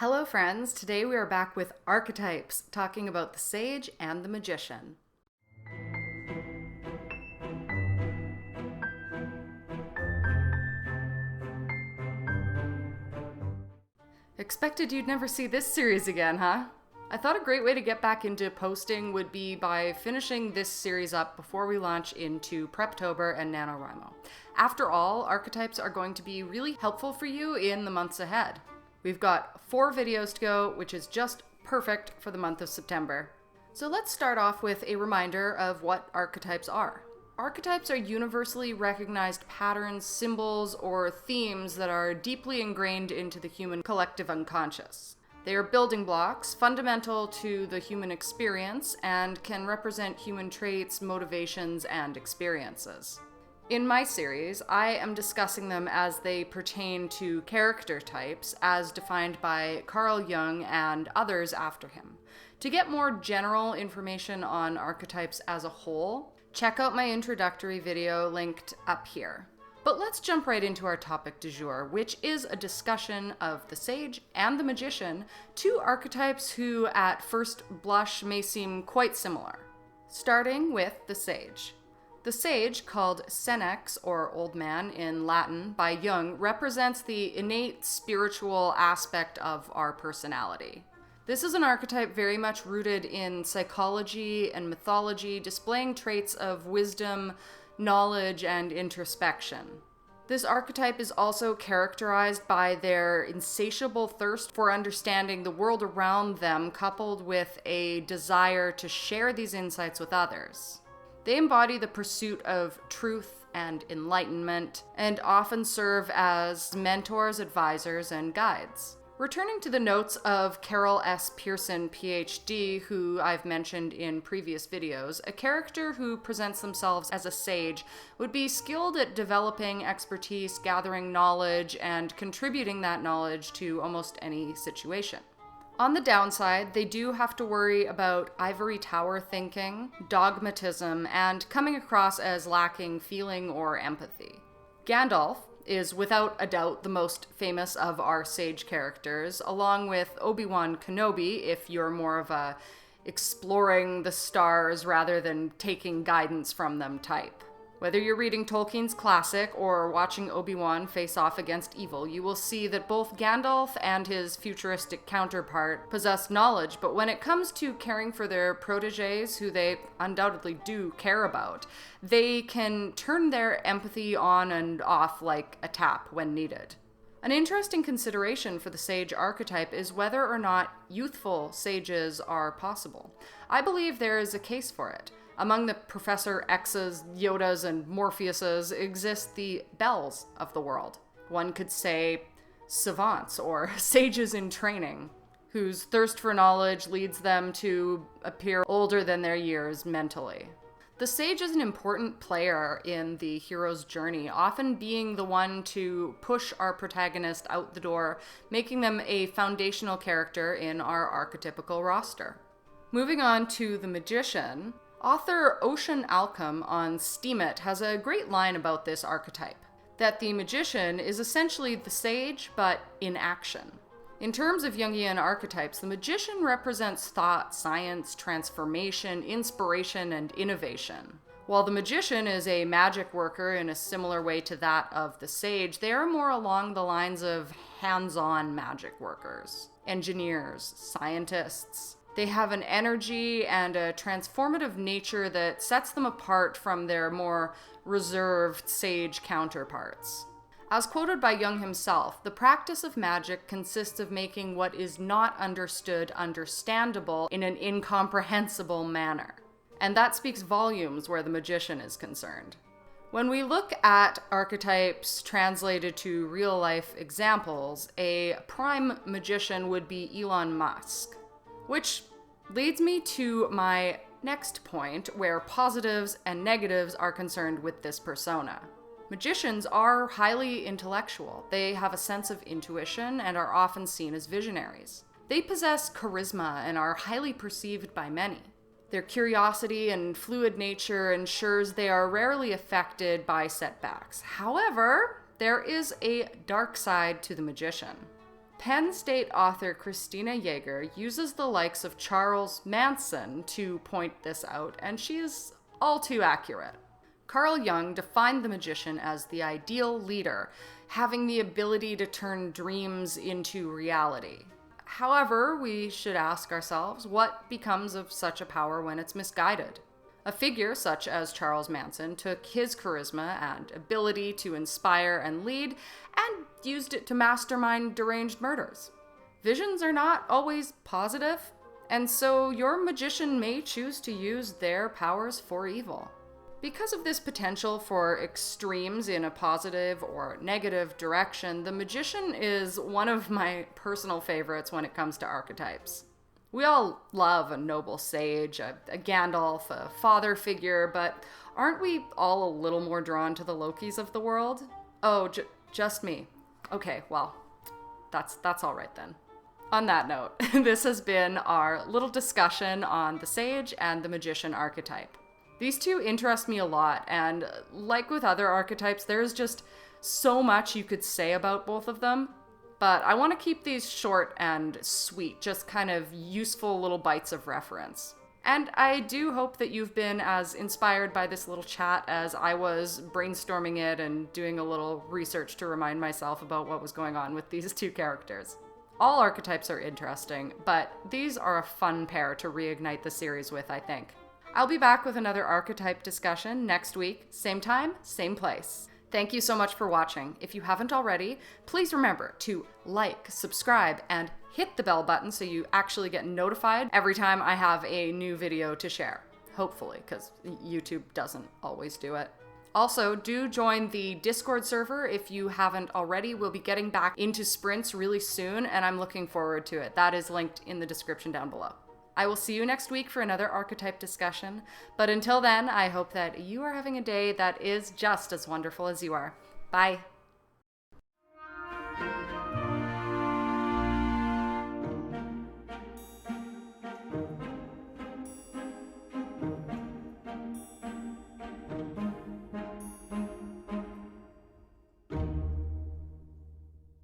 Hello friends, today we are back with Archetypes, talking about the sage and the magician. Expected you'd never see this series again, huh? I thought a great way to get back into posting would be by finishing this series up before we launch into Preptober and NaNoWriMo. After all, Archetypes are going to be really helpful for you in the months ahead. We've got 4 videos to go, which is just perfect for the month of September. So let's start off with a reminder of what archetypes are. Archetypes are universally recognized patterns, symbols, or themes that are deeply ingrained into the human collective unconscious. They are building blocks, fundamental to the human experience, and can represent human traits, motivations, and experiences. In my series, I am discussing them as they pertain to character types as defined by Carl Jung and others after him. To get more general information on archetypes as a whole, check out my introductory video linked up here. But let's jump right into our topic du jour, which is a discussion of the sage and the magician, two archetypes who at first blush may seem quite similar. Starting with the sage. The sage, called senex, or old man in Latin, by Jung, represents the innate spiritual aspect of our personality. This is an archetype very much rooted in psychology and mythology, displaying traits of wisdom, knowledge, and introspection. This archetype is also characterized by their insatiable thirst for understanding the world around them, coupled with a desire to share these insights with others. They embody the pursuit of truth and enlightenment, and often serve as mentors, advisors, and guides. Returning to the notes of Carol S. Pearson, PhD, who I've mentioned in previous videos, a character who presents themselves as a sage would be skilled at developing expertise, gathering knowledge, and contributing that knowledge to almost any situation. On the downside, they do have to worry about ivory tower thinking, dogmatism, and coming across as lacking feeling or empathy. Gandalf is without a doubt the most famous of our sage characters, along with Obi-Wan Kenobi, if you're more of a exploring the stars rather than taking guidance from them type. Whether you're reading Tolkien's classic or watching Obi-Wan face off against evil, you will see that both Gandalf and his futuristic counterpart possess knowledge, but when it comes to caring for their protégés, who they undoubtedly do care about, they can turn their empathy on and off like a tap when needed. An interesting consideration for the sage archetype is whether or not youthful sages are possible. I believe there is a case for it. Among the Professor X's, Yodas, and Morpheuses exist the Bells of the world. One could say savants or sages in training, whose thirst for knowledge leads them to appear older than their years mentally. The sage is an important player in the hero's journey, often being the one to push our protagonist out the door, making them a foundational character in our archetypical roster. Moving on to the magician, author Ocean Alcom on Steemit has a great line about this archetype, that the magician is essentially the sage, but in action. In terms of Jungian archetypes, the magician represents thought, science, transformation, inspiration, and innovation. While the magician is a magic worker in a similar way to that of the sage, they are more along the lines of hands-on magic workers, engineers, scientists. They have an energy and a transformative nature that sets them apart from their more reserved sage counterparts. As quoted by Jung himself, the practice of magic consists of making what is not understood understandable in an incomprehensible manner. And that speaks volumes where the magician is concerned. When we look at archetypes translated to real-life examples, a prime magician would be Elon Musk. Which leads me to my next point, where positives and negatives are concerned with this persona. Magicians are highly intellectual. They have a sense of intuition and are often seen as visionaries. They possess charisma and are highly perceived by many. Their curiosity and fluid nature ensures they are rarely affected by setbacks. However, there is a dark side to the magician. Penn State author Christina Yeager uses the likes of Charles Manson to point this out, and she is all too accurate. Carl Jung defined the magician as the ideal leader, having the ability to turn dreams into reality. However, we should ask ourselves, what becomes of such a power when it's misguided? A figure such as Charles Manson took his charisma and ability to inspire and lead and used it to mastermind deranged murders. Visions are not always positive, and so your magician may choose to use their powers for evil. Because of this potential for extremes in a positive or negative direction, the magician is one of my personal favorites when it comes to archetypes. We all love a noble sage, a Gandalf, a father figure, but aren't we all a little more drawn to the Lokis of the world? Oh, just me. Okay, well, that's all right then. On that note, this has been our little discussion on the sage and the magician archetype. These two interest me a lot, and like with other archetypes, there's just so much you could say about both of them. But I want to keep these short and sweet, just kind of useful little bites of reference. And I do hope that you've been as inspired by this little chat as I was brainstorming it and doing a little research to remind myself about what was going on with these two characters. All archetypes are interesting, but these are a fun pair to reignite the series with, I think. I'll be back with another archetype discussion next week, same time, same place. Thank you so much for watching. If you haven't already, please remember to like, subscribe, and hit the bell button so you actually get notified every time I have a new video to share. Hopefully, because YouTube doesn't always do it. Also, do join the Discord server if you haven't already. We'll be getting back into sprints really soon, and I'm looking forward to it. That is linked in the description down below. I will see you next week for another archetype discussion, but until then, I hope that you are having a day that is just as wonderful as you are. Bye.